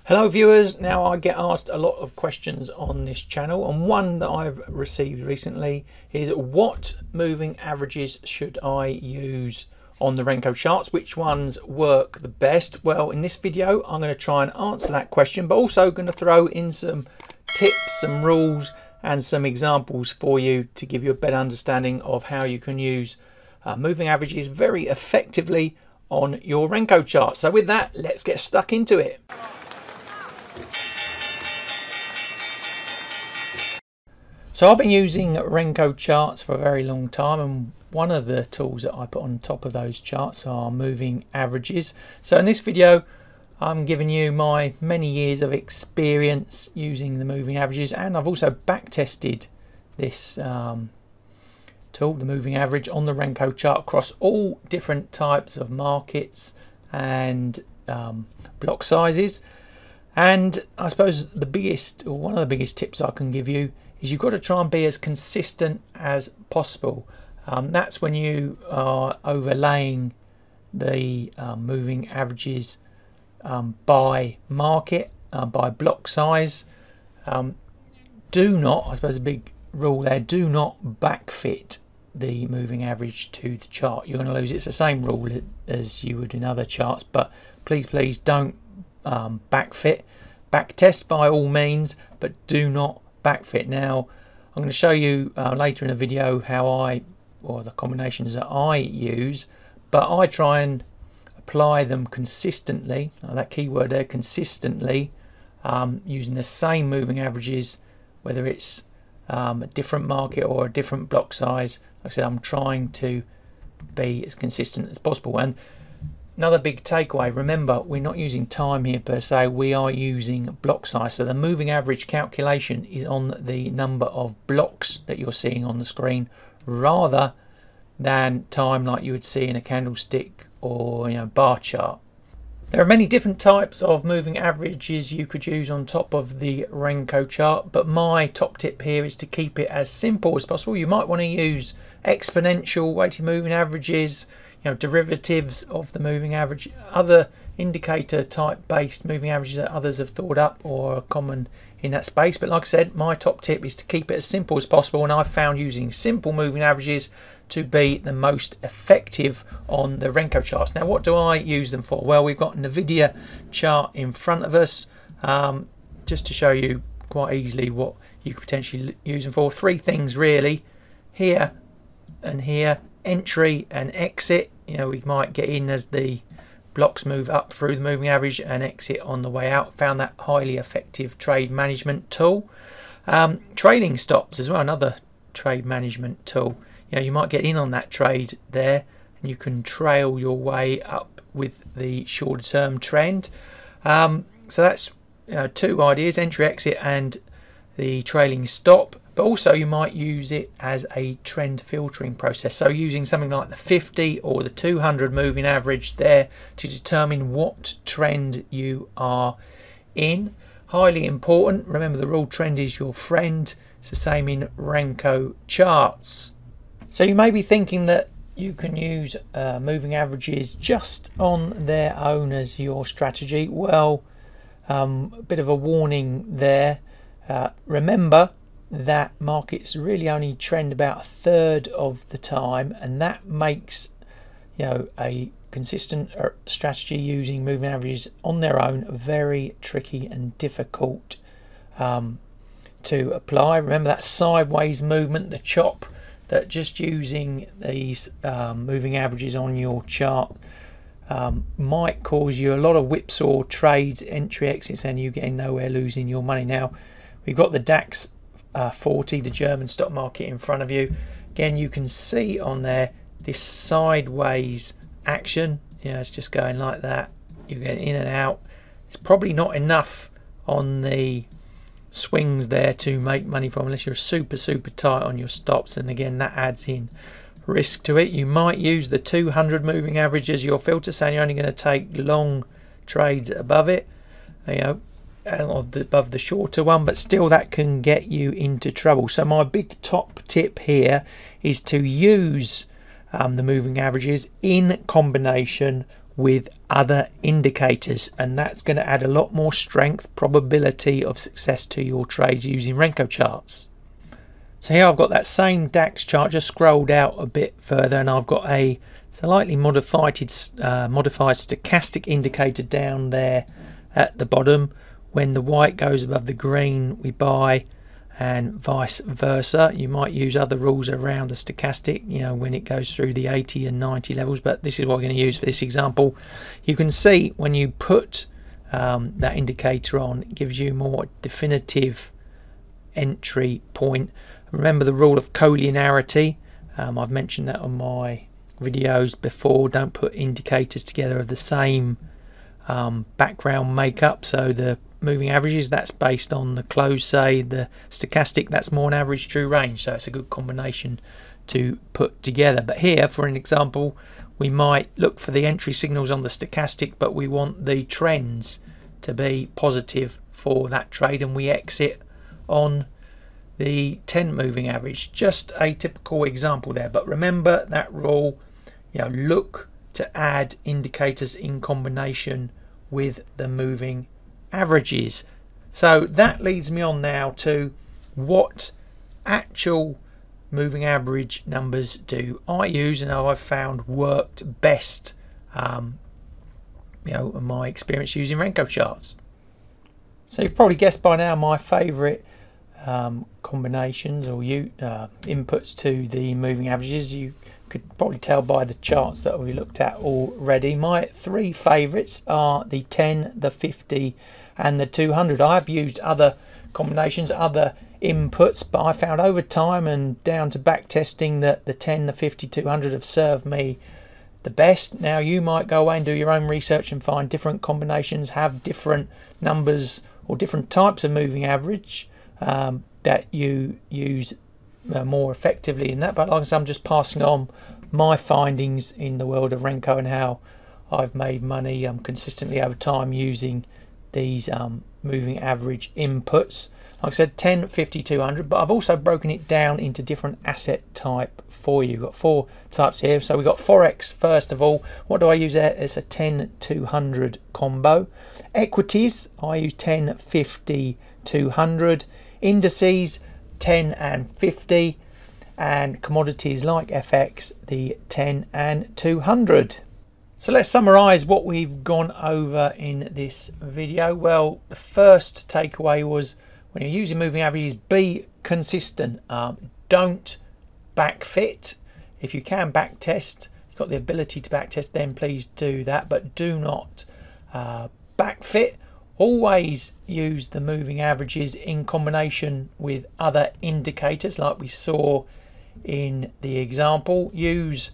Hello viewers, now I get asked a lot of questions on this channel, and one that I've received recently is what moving averages should I use on the Renko charts? Which ones work the best? Well, in this video I'm going to try and answer that question, but also going to throw in some tips, some rules and some examples for you to give you a better understanding of how you can use moving averages very effectively on your Renko chart. So with that, let's get stuck into it. So I've been using Renko charts for a very long time, and one of the tools that I put on top of those charts are moving averages. So in this video I'm giving you my many years of experience using the moving averages, and I've also back tested this tool, the moving average, on the Renko chart across all different types of markets and block sizes. And I suppose the biggest, or one of the biggest tips I can give you is you've got to try and be as consistent as possible. That's when you are overlaying the moving averages by market, by block size. Do not, I suppose a big rule there, do not backfit the moving average to the chart. You're going to lose it. It's the same rule as you would in other charts, but please don't backfit. Back test by all means, but do not backfit. Now I'm going to show you later in a video how or the combinations that I use, but I try and apply them consistently. That keyword there, consistently, using the same moving averages, whether it's a different market or a different block size. Like I said, I'm trying to be as consistent as possible. And another big takeaway, remember, we're not using time here per se, we are using block size. So the moving average calculation is on the number of blocks that you're seeing on the screen, rather than time like you would see in a candlestick or bar chart. There are many different types of moving averages you could use on top of the Renko chart, but my top tip here is to keep it as simple as possible. You might want to use exponential weighted moving averages, derivatives of the moving average, other indicator type based moving averages that others have thought up or are common in that space. But like I said, my top tip is to keep it as simple as possible, and I've found using simple moving averages to be the most effective on the Renko charts. Now, what do I use them for? Well, we've got an NVIDIA chart in front of us, just to show you quite easily what you could potentially use them for. Three things really, here and here: entry and exit. We might get in as the blocks move up through the moving average and exit on the way out. Found that highly effective trade management tool. Trailing stops as well, another trade management tool. You might get in on that trade there and you can trail your way up with the shorter term trend. So that's two ideas: entry, exit and the trailing stop. But also you might use it as a trend filtering process, so using something like the 50 or the 200 moving average there to determine what trend you are in. Highly important. Remember, the rule, trend is your friend. It's the same in Renko charts. So you may be thinking that you can use moving averages just on their own as your strategy. Well, a bit of a warning there. Remember that markets really only trend about a third of the time, and that makes a consistent strategy using moving averages on their own very tricky and difficult to apply. Remember that sideways movement, the chop, that just using these moving averages on your chart might cause you a lot of whipsaw trades, entry, exits, and you getting nowhere, losing your money. Now we've got the DAX 40, the German stock market, in front of you. Again, you can see on there this sideways action. It's just going like that. You're getting in and out. It's probably not enough on the swings there to make money from, unless you're super tight on your stops, and again that adds in risk to it. You might use the 200 moving average as your filter, saying you're only going to take long trades above it, above the shorter one, but still that can get you into trouble. So my big top tip here is to use the moving averages in combination with other indicators, and that's going to add a lot more strength, probability of success to your trades using Renko charts. So here I've got that same DAX chart, just scrolled out a bit further, and I've got a slightly modified stochastic indicator down there at the bottom. When the white goes above the green, we buy, and vice versa. You might use other rules around the stochastic, you know, when it goes through the 80 and 90 levels, but this is what we're going to use for this example. You can see when you put that indicator on, it gives you more definitive entry point. Remember the rule of collinearity. I've mentioned that on my videos before. Don't put indicators together of the same background makeup. So the moving averages, that's based on the close, say the stochastic, that's more an average true range, so it's a good combination to put together. But here, for an example, we might look for the entry signals on the stochastic, but we want the trends to be positive for that trade, and we exit on the 10 moving average. Just a typical example there, but remember that rule, you know, look to add indicators in combination with the moving averages. So that leads me on now to what actual moving average numbers do I use and how I've found worked best, you know, in my experience using Renko charts. So you've probably guessed by now my favorite combinations or inputs to the moving averages. You could probably tell by the charts that we looked at already. My three favorites are the 10, the 50 and the 200. I've used other combinations, other inputs, but I found over time and down to back testing that the 10, the 50, 200 have served me the best. Now you might go away and do your own research and find different combinations have different numbers or different types of moving average that you use more effectively in that. But like I said, I'm just passing on my findings in the world of Renko and how I've made money consistently over time using these moving average inputs. Like I said, 10, 50, 200, but I've also broken it down into different asset type for you. We've got four types here. So we've got Forex first of all. What do I use there? It's a 10, 200 combo. Equities, I use 10, 50, 200. Indices, 10 and 50. And commodities like FX, the 10 and 200. So let's summarize what we've gone over in this video. Well, the first takeaway was when you're using moving averages, be consistent. Don't backfit. If you can backtest, you've got the ability to backtest, then please do that, but do not backfit. Always use the moving averages in combination with other indicators like we saw in the example. Use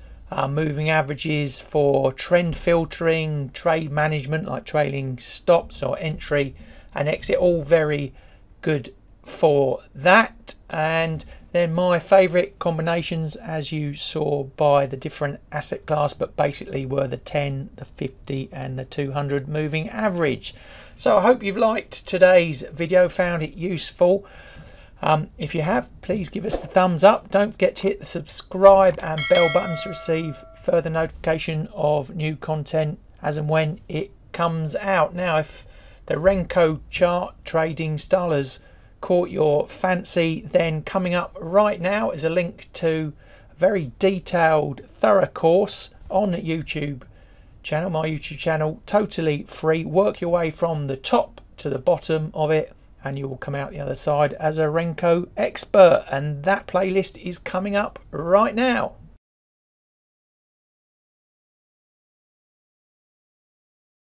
moving averages for trend filtering, trade management like trailing stops or entry and exit, all very good for that. And then my favorite combinations, as you saw by the different asset class, but basically were the 10, the 50 and the 200 moving average. So I hope you've liked today's video, found it useful. If you have, please give us the thumbs up. Don't forget to hit the subscribe and bell buttons to receive further notification of new content as and when it comes out. Now, if the Renko chart trading style has caught your fancy, then coming up right now is a link to a very detailed, thorough course on the YouTube channel, my YouTube channel, totally free. Work your way from the top to the bottom of it and you will come out the other side as a Renko expert, and that playlist is coming up right now.